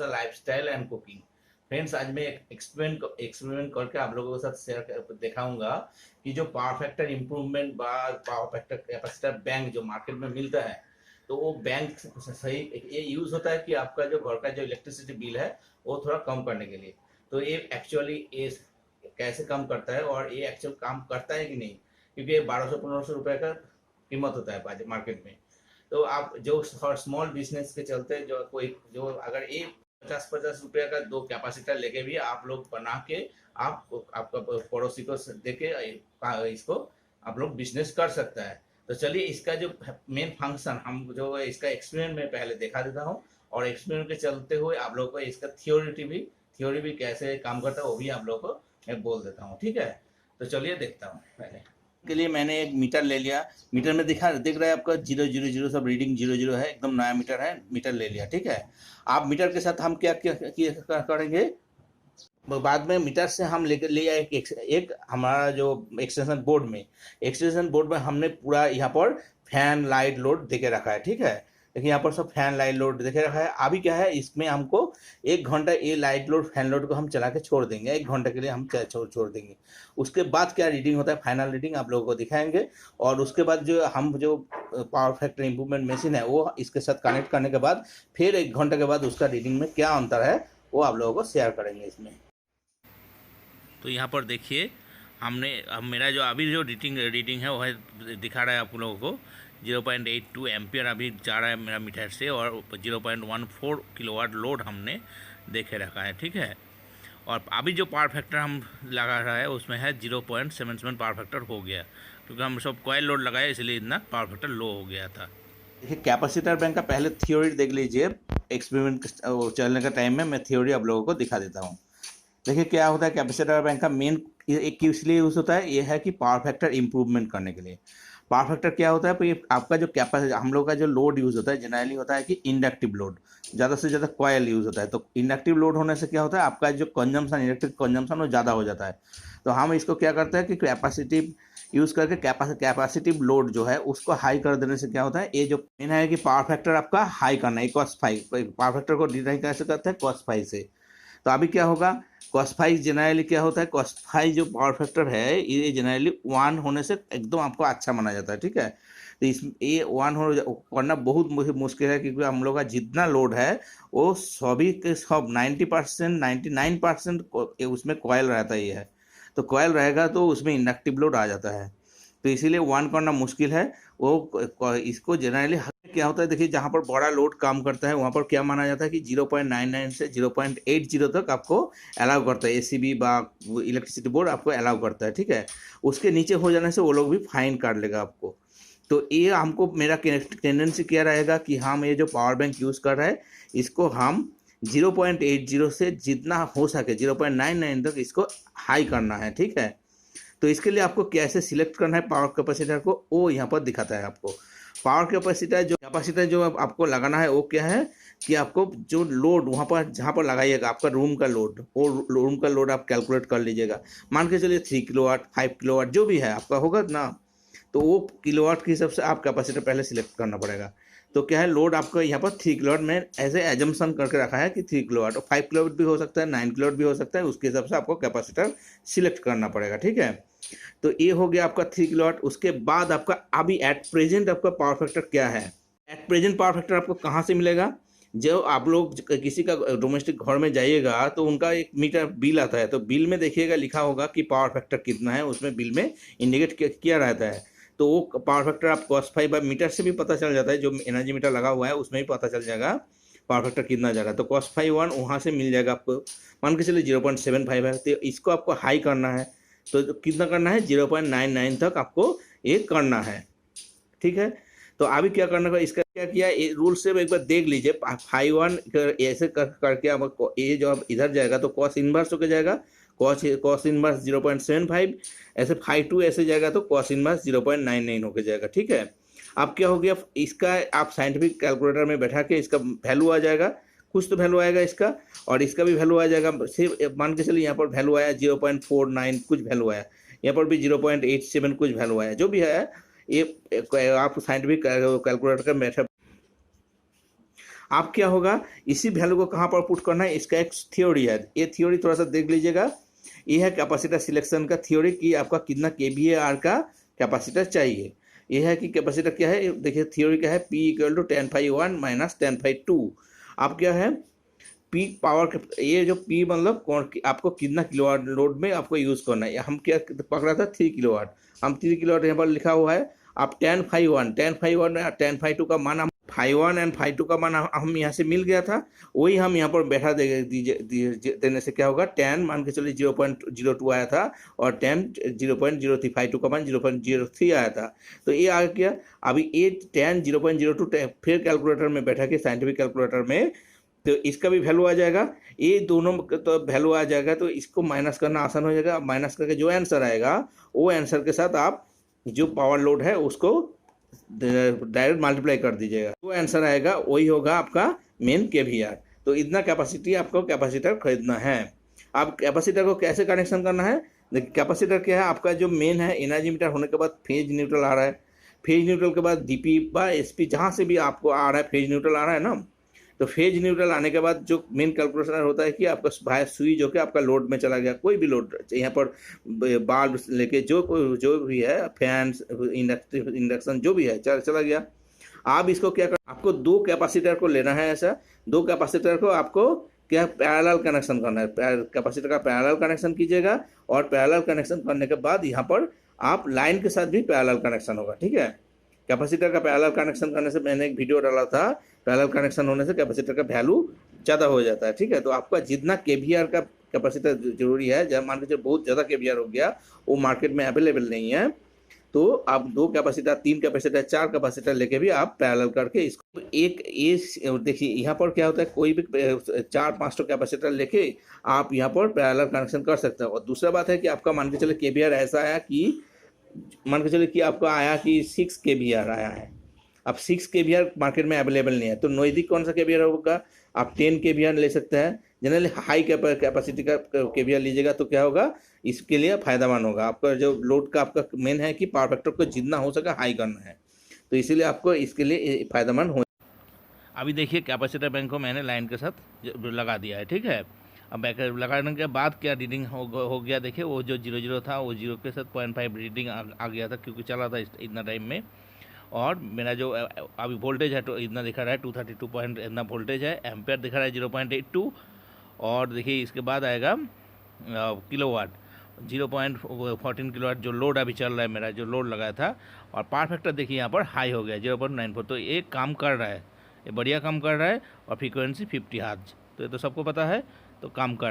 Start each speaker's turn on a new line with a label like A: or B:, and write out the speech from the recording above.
A: The lifestyle and cooking. Friends, आज मैं एक एक्सपेरिमेंट करके आप लोगों के साथ शेयर दिखाऊंगा कि जो power factor improvement power factor capacitor bank जो मार्केट में मिलता है, तो वो बैंक सही ये यूज होता है कि आपका जो घर का जो इलेक्ट्रिसिटी बिल है वो थोड़ा कम करने के लिए। तो ये एक्चुअली ये कैसे काम करता है और ये एक्चुअल काम करता है कि नहीं, क्योंकि ये 1200-1500 रुपए का कीमत होता है मार्केट में। तो आप जो स्मॉल बिजनेस के चलते जो कोई जो अगर ये 50-50 रुपये का दो कैपेसिटर लेके भी आप लोग बना के आप आपका पड़ोसी को देके इसको आप लोग बिजनेस कर सकता है। तो चलिए इसका जो मेन फंक्शन हम जो इसका एक्सपेरिमेंट में पहले दिखा देता हूँ, और एक्सपेरिमेंट के चलते हुए आप लोगों को इसका थ्योरी भी कैसे काम करता है वो भी आप लोगों को मैं बोल देता हूँ, ठीक है। तो चलिए देखता हूँ। पहले के लिए मैंने एक मीटर ले लिया। मीटर में दिख रहा है आपका 000 सब रीडिंग 00 है, एकदम नया मीटर है। मीटर ले लिया, ठीक है। आप मीटर के साथ हम क्या क्या करेंगे, बाद में मीटर से हम ले लिया एक हमारा जो एक्सटेंशन बोर्ड में हमने पूरा यहाँ पर फैन लाइट लोड देके रखा है, ठीक है। देखिए यहाँ पर सब फैन लाइट लोड देखे रखा है। अभी क्या है, इसमें हमको 1 घंटा ये लाइट लोड फैन लोड को हम चला के छोड़ देंगे। 1 घंटे के लिए हम छोड़ देंगे। उसके बाद क्या रीडिंग होता है, फाइनल रीडिंग आप लोगों को दिखाएंगे। और उसके बाद जो पावर फैक्टर इम्प्रूवमेंट मशीन है वो इसके साथ कनेक्ट करने के बाद फिर 1 घंटे के बाद उसका रीडिंग में क्या अंतर है वो आप लोगों को शेयर करेंगे इसमें। तो यहाँ पर देखिए मेरा जो अभी जो रीडिंग है वो है दिखा रहा है आप लोगों को 0.82 एम्पियर अभी जा रहा है मेरा मीटर से, और 0.14 किलोवाट लोड हमने देखे रखा है, ठीक है। और अभी जो पावर फैक्टर हम लगा रहा है उसमें है 0.77 पावर फैक्टर हो गया, क्योंकि हम सब कॉइल लोड लगाए इसलिए इतना पावर फैक्टर लो हो गया था। देखिए कैपेसिटर बैंक का पहले थ्योरी देख लीजिए। एक्सपेरिमेंट चलने का टाइम में मैं थ्योरी आप लोगों को दिखा देता हूँ। देखिए क्या होता है, कैपेसिटर बैंक का मेन एक इसलिए यूज होता है, ये है कि पावर फैक्टर इंप्रूवमेंट करने के लिए। पावर फैक्टर क्या होता है, तो आपका जो कैपेसिटी हम लोग का जो लोड यूज होता है जनरली होता है कि इंडक्टिव लोड, ज़्यादा से ज़्यादा कॉयल यूज होता है। तो इंडक्टिव लोड होने से क्या होता है, आपका जो कंजम्पशन इलेक्ट्रिक कंजम्पशन वो ज़्यादा हो जाता है। तो हम इसको क्या करते हैं कि कैपेसिटिव यूज़ करके कैपेसिटिव लोड जो है उसको हाई कर देने से क्या होता है, ये जो मेन है कि पावर फैक्टर आपका हाई करना है। cos फाई पावर फैक्टर को डिजाइन कैसे करते हैं, cos फाई से। तो अभी क्या होगा, cos फाई जनरली क्या होता है, cos फाई जो पावर फैक्टर है ये जनरली 1 होने से एकदम आपको अच्छा माना जाता है, ठीक है। तो ये 1 करना बहुत मुश्किल है, क्योंकि हम लोग का जितना लोड है वो सभी के सब 90% 99% उसमें कॉयल रहता ही है। तो कॉयल रहेगा तो उसमें इंडक्टिव लोड आ जाता है, तो इसीलिए 1 करना मुश्किल है। वो इसको जनरली क्या होता है, देखिए जहाँ पर बड़ा लोड काम करता है वहाँ पर क्या माना जाता है कि 0.99 से 0.80 तक आपको अलाउ करता है, एसीबी बा इलेक्ट्रिसिटी बोर्ड आपको अलाउ करता है, ठीक है। उसके नीचे हो जाने से वो लोग भी फाइन काट लेगा आपको। तो ये हमको मेरा टेंडेंसी क्या रहेगा कि हम ये जो पावर बैंक यूज़ कर रहे हैं इसको हम 0.80 से जितना हो सके 0.99 तक इसको हाई करना है, ठीक है। तो इसके लिए आपको कैसे सिलेक्ट करना है पावर कैपेसिटर को, वो यहाँ पर दिखाता है आपको। पावर कैपेसिटर जो आपको लगाना है वो क्या है कि आपको जो लोड वहाँ पर जहाँ पर लगाइएगा आपका रूम का लोड, वो रूम का लोड आप कैलकुलेट कर लीजिएगा। मान के चलिए 3 किलोवाट 5 किलोवाट जो भी है आपका होगा ना, तो वो किलोवाट के हिसाब से आप कैपेसिटर पहले सिलेक्ट करना पड़ेगा। तो क्या है, लोड आपका यहाँ पर 3 किलोवाट में ऐसे एजम्पशन करके रखा है कि 3 किलोवाट, और 5 किलोवाट भी हो सकता है, 9 किलोवाट भी हो सकता है। उसके हिसाब से आपको कैपेसिटर सिलेक्ट करना पड़ेगा, ठीक है। तो ये हो गया आपका 3 किलोवाट। उसके बाद आपका अभी एट प्रेजेंट आपका पावर फैक्टर क्या है, एट प्रेजेंट पावर फैक्टर आपको कहाँ से मिलेगा। जो आप लोग किसी का डोमेस्टिक घर में जाइएगा तो उनका एक मीटर बिल आता है, तो बिल में देखिएगा लिखा होगा कि पावर फैक्टर कितना है, उसमें बिल में इंडिकेट किया रहता है। तो वो पावर फैक्टर आप cos फाई बाय मीटर से भी पता चल जाता है, जो एनर्जी मीटर लगा हुआ है उसमें भी पता चल जाएगा पावर फैक्टर कितना जा रहा है। तो cos फाई 1 वहाँ से मिल जाएगा आपको। मान के चलिए 0.75 है, तो इसको आपको हाई करना है। तो कितना करना है, 0.99 तक आपको ये करना है, ठीक है। तो अभी क्या करना है, इसका क्या किया, रूल से एक बार देख लीजिए। फाई 1 ऐसे करके आपको ये जो अब इधर जाएगा तो cos इनवर्स होकर जाएगा, cos इनवर्स 0.75। ऐसे फाई 2 ऐसे जाएगा तो cos इनवर्स 0.99 होकर जाएगा, ठीक है। अब क्या हो गया, इसका आप साइंटिफिक कैलकुलेटर में बैठा के इसका वैल्यू आ जाएगा, कुछ तो वैल्यू आएगा इसका, और इसका भी वैल्यू आ जाएगा। सिर्फ मान के चलिए यहाँ पर वैल्यू आया 0.49 कुछ वैल्यू आया, यहाँ पर भी 0.87 कुछ वैल्यू आया, जो भी है ये आप साइंटिफिक कैलकुलेटर का मेथड। आप क्या होगा, इसी वैल्यू को कहाँ पर पुट करना है, इसका एक थ्योरी है, ये थ्योरी थोड़ा सा देख लीजिएगा। ये है कैपेसिटर सिलेक्शन का थ्योरी कि आपका कितना केवीएआर का कैपेसिटर चाहिए। ये है कि कैपेसिटर क्या है, देखिए थ्योरी क्या है, P इक्वल टू 10⁵ माइनस 10⁵2। आप क्या है, पीक पावर, ये जो P मतलब कौन, आपको कितना किलोवाट लोड में आपको यूज़ करना है। हम क्या पकड़ा था, 3 किलोवाट, हम 3 किलोवाट यहाँ पर लिखा हुआ है। आप 10⁵1 में 10⁵2 का मान, हम 5⁵1 एंड 5⁵2 का मान हम यहाँ से मिल गया था, वही हम यहाँ पर बैठा देने से क्या होगा, 10 मान के चलिए 0.02 आया था, और 10 0.03, 5⁵2 का मान 0.03 आया था। तो ये आ गया। अभी ये 10 0.02 फिर कैलकुलेटर में बैठा के, साइंटिफिक कैलकुलेटर में, तो इसका भी वैल्यू आ जाएगा, ये दोनों तो वैल्यू आ जाएगा, तो इसको माइनस करना आसान हो जाएगा। माइनस करके जो आंसर आएगा, वो आंसर के साथ आप जो पावर लोड है उसको डायरेक्ट मल्टीप्लाई कर दीजिएगा, वो आंसर आएगा, वही होगा आपका मेन केवीआर। तो इतना कैपेसिटी आपको कैपेसिटर खरीदना है। अब कैपेसिटर को कैसे कनेक्शन करना है, देखिए कैपेसिटर क्या है, आपका जो मेन है एनर्जी मीटर होने के बाद फेज न्यूट्रल आ रहा है, फेज न्यूट्रल के बाद डीपी बा एसपी, जहाँ से भी आपको आ रहा है फेज न्यूट्रल आ रहा है ना, तो फेज न्यूट्रल आने के बाद जो मेन कैलकुलेशन होता है कि आपका भाई स्विच होकर आपका लोड में चला गया, कोई भी लोड, यहाँ पर बाल्ब लेके जो भी है, फैंस, इंडक्शन जो भी है, चला गया। आप इसको क्या कर, आपको 2 कैपेसिटर को लेना है, ऐसा 2 कैपेसिटर को आपको क्या पैरेलल कनेक्शन करना है, कैपेसिटर का पैरेलल कनेक्शन कीजिएगा, और पैरेलल कनेक्शन करने के बाद यहाँ पर आप लाइन के साथ भी पैरेलल कनेक्शन होगा, ठीक है। कैपेसिटर का पैरेलल कनेक्शन करने से मैंने एक वीडियो डाला था, पैरेलल कनेक्शन होने से कैपेसिटर का वैल्यू ज़्यादा हो जाता है, ठीक है। तो आपका जितना केवीआर का कैपेसिटर जरूरी है, जब मान लीजिए बहुत ज़्यादा केवीआर हो गया, वो मार्केट में अवेलेबल नहीं है, तो आप 2 कैपेसिटर, 3 कैपेसिटर, 4 कैपेसिटर लेके भी आप पैरेलल करके इसको एक ये देखिए, यहाँ पर क्या होता है, कोई भी 4-5 कैपेसिटर लेके आप यहाँ पर पैरेलल कनेक्शन कर सकते हैं। और दूसरा बात है कि आपका मान के चले केवीआर ऐसा आया कि, मान के चलिए कि आपका आया कि 6 केवीआर आया है। अब 6 केवीआर मार्केट में अवेलेबल नहीं है, तो नज़दीक कौन सा केवीआर होगा, आप 10 केवीआर ले सकते हैं। जनरली हाई कैपेसिटी का केवीआर लीजिएगा तो क्या होगा, इसके लिए फायदेमंद होगा। आपका जो लोड का आपका मेन है कि पावर फैक्टर को जितना हो सके हाई करना है, तो इसीलिए आपको इसके लिए फायदेमंद हो। अभी देखिए कैपेसिटर बैंक को मैंने लाइन के साथ लगा दिया है, ठीक है। अब बैक लगाने के बाद क्या रीडिंग हो गया, देखिए वो जो 0 था वो 0 के साथ 0.5 रीडिंग आ गया था, क्योंकि चला था इतना टाइम में। और मेरा जो अभी वोल्टेज है तो इतना दिखा रहा है 232 पॉइंट इतना वोल्टेज है, एम्पेयर दिखा रहा है 0.82। और देखिए इसके बाद आएगा किलोवाट, 0.14 किलोवाट जो लोड अभी चल रहा है, मेरा जो लोड लगाया था। और पावर फैक्टर देखिए यहाँ पर हाई हो गया 0.94, तो ये काम कर रहा है, ये बढ़िया काम कर रहा है। और फ्रीक्वेंसी 50 हर्ट्ज, तो ये तो सबको पता है, तो काम कर